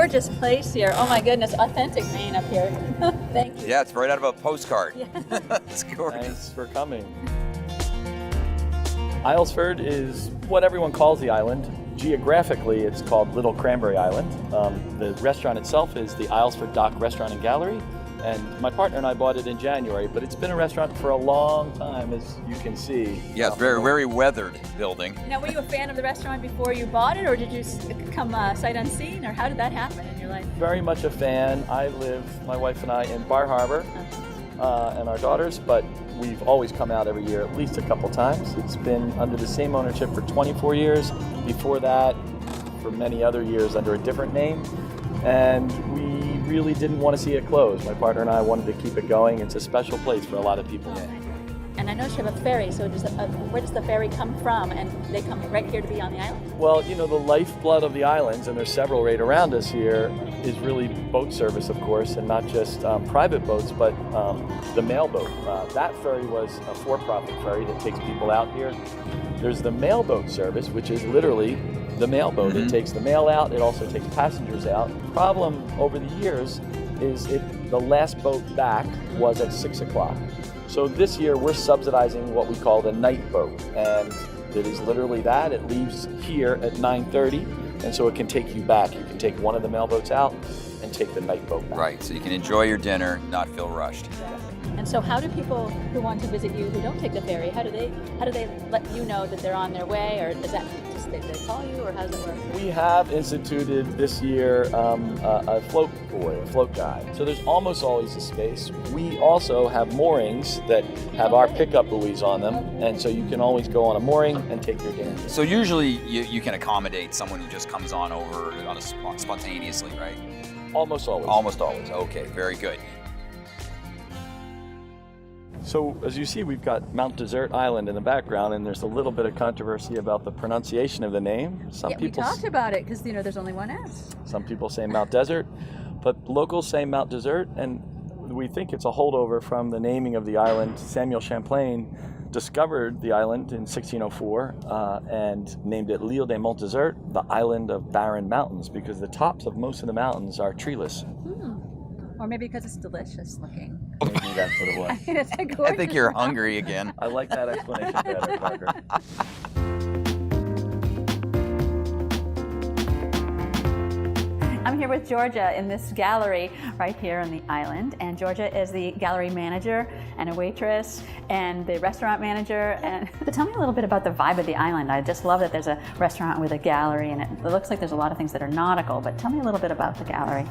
gorgeous place here. Oh my goodness, authentic Maine up here. Thank you. Yeah, it's right out of a postcard. Yeah. It's gorgeous. Thanks for coming. Islesford is what everyone calls the island. Geographically, it's called Little Cranberry Island. The restaurant itself is the Islesford Dock Restaurant and Gallery, and my partner and I bought it in January, but it's been a restaurant for a long time, as you can see. Yeah, it's very weathered building. Now, were you a fan of the restaurant before you bought it, or did you come sight unseen, or how did that happen in your life? Very much a fan. I live, my wife and I, in Bar Harbor, and our daughters, but we've always come out every year at least a couple times. It's been under the same ownership for 24 years. Before that, for many other years under a different name. And we really didn't want to see it close. My partner and I wanted to keep it going. It's a special place for a lot of people. And I know you have a ferry, so where does the ferry come from? And they come right here to be on the island? Well, you know, the lifeblood of the islands, and there's several right around us here, is really boat service, of course, and not just private boats, but the mail boat. That ferry was a for-profit ferry that takes people out here. There's the mail boat service, which is literally the mail boat. Mm-hmm. It takes the mail out, it also takes passengers out. The problem over the years is the last boat back was at 6 o'clock. So this year we're subsidizing what we call the night boat, and it is literally that. It leaves here at 9:30, and so it can take you back. You can take one of the mail boats out and take the night boat back. Right, so you can enjoy your dinner, not feel rushed. And so how do people who want to visit you who don't take the ferry, how do they let you know that they're on their way, or is that just they call you, or how does it work? We have instituted this year a float boy, a float guide. So there's almost always a space. We also have moorings that have our pickup buoys on them, and so you can always go on a mooring and take your dinner. So usually you can accommodate someone who just comes on over on spontaneously, right? Almost always. Almost always. Okay, very good. So as you see, we've got Mount Desert Island in the background, and there's a little bit of controversy about the pronunciation of the name. We talked about it because there's only one S. Some people say Mount Desert, but locals say Mount Desert, and we think it's a holdover from the naming of the island. Samuel Champlain discovered the island in 1604 and named it L'Île des Monts Desert, the island of barren mountains, because the tops of most of the mountains are treeless. Or maybe because it's delicious looking. Maybe that's what it was. It's a gorgeous I think you're hungry again. I like that explanation better, Parker. I'm here with Georgia in this gallery right here on the island, and Georgia is the gallery manager and a waitress and the restaurant manager. And but tell me a little bit about the vibe of the island. I just love that there's a restaurant with a gallery, and it looks like there's a lot of things that are nautical, but tell me a little bit about the gallery.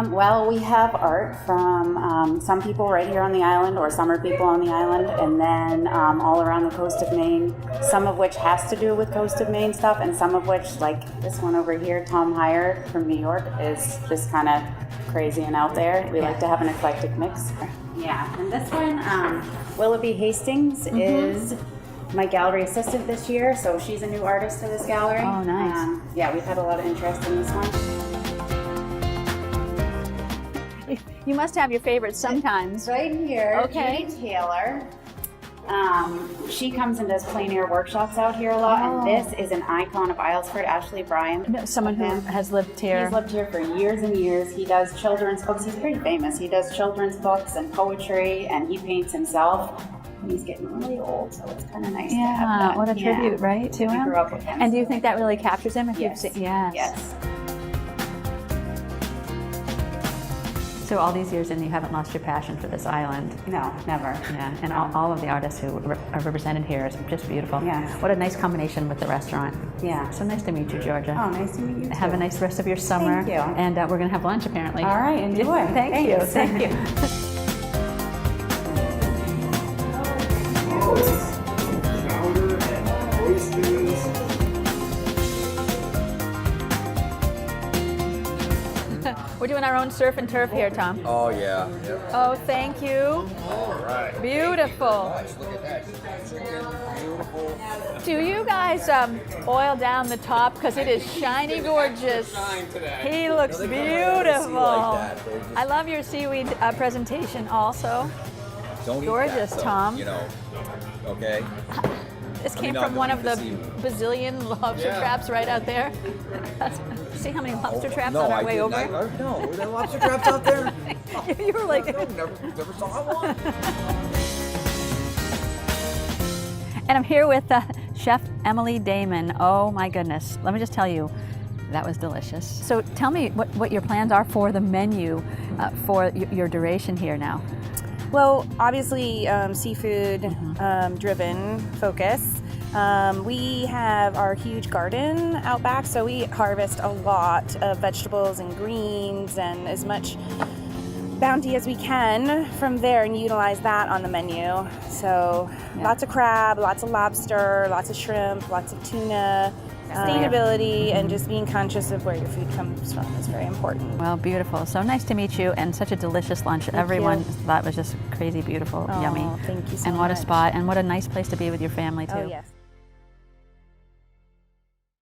Well, we have art from some people right here on the island, or summer people on the island, and then all around the coast of Maine, some of which has to do with coast of Maine stuff, and some of which, like this one over here, Tom Heyer from New York, is just kind of crazy and out there. We like to have an eclectic mix. Yeah, and this one, Willoughby Hastings is my gallery assistant this year, so she's a new artist to this gallery. Oh, nice. Yeah, we've had a lot of interest in this one. You must have your favorites sometimes. Right here, Okay. Judy Taylor. She comes and does plein air workshops out here a lot, and this is an icon of Islesford, Ashley Bryan. Someone who has lived here. He's lived here for years and years. He does children's books. He's pretty famous. He does children's books and poetry, and he paints himself. He's getting really old, so it's kind of nice to have that. What a tribute, right, to We him? grew up with him. And do you think that really captures him? If Yes. you've seen, yes. Yes. So all these years, and you haven't lost your passion for this island. No, never. Yeah, and all of the artists who are represented here is just beautiful. Yes. What a nice combination with the restaurant. Yeah. So nice to meet you, Georgia. Oh, nice to meet you too. Have a nice rest of your summer. Thank you. And we're going to have lunch, apparently. All right, enjoy. Thank you. Thanks. Thank you. Chowder and oysters. We're doing our own surf and turf here, Tom. Oh, yeah. Oh, thank you. All right. Beautiful. Look at that. Beautiful. Do you guys oil down the top because it is shiny gorgeous? He looks beautiful. I love your seaweed presentation also. Don't eat Gorgeous, that, though, Tom. You know, okay? This came no, from don't one eat of the the seaweed. bazillion lobster traps right out there. see how many lobster traps no, on our I way didn't. over? No, were there lobster traps out there? You were like, No, never saw one. and I'm here with Chef Emily Damon. Oh my goodness. Let me just tell you, that was delicious. So tell me what your plans are for the menu for your duration here now. Well, obviously, seafood driven focus. We have our huge garden out back, so we harvest a lot of vegetables and greens and as much bounty as we can from there and utilize that on the menu. So lots of crab, lots of lobster, lots of shrimp, lots of tuna. Sustainability and just being conscious of where your food comes from is very important. Well, beautiful. So nice to meet you, and such a delicious lunch. Everyone thought was just crazy beautiful, yummy. Thank you so much. And what a spot, and what a nice place to be with your family too. Oh, yes.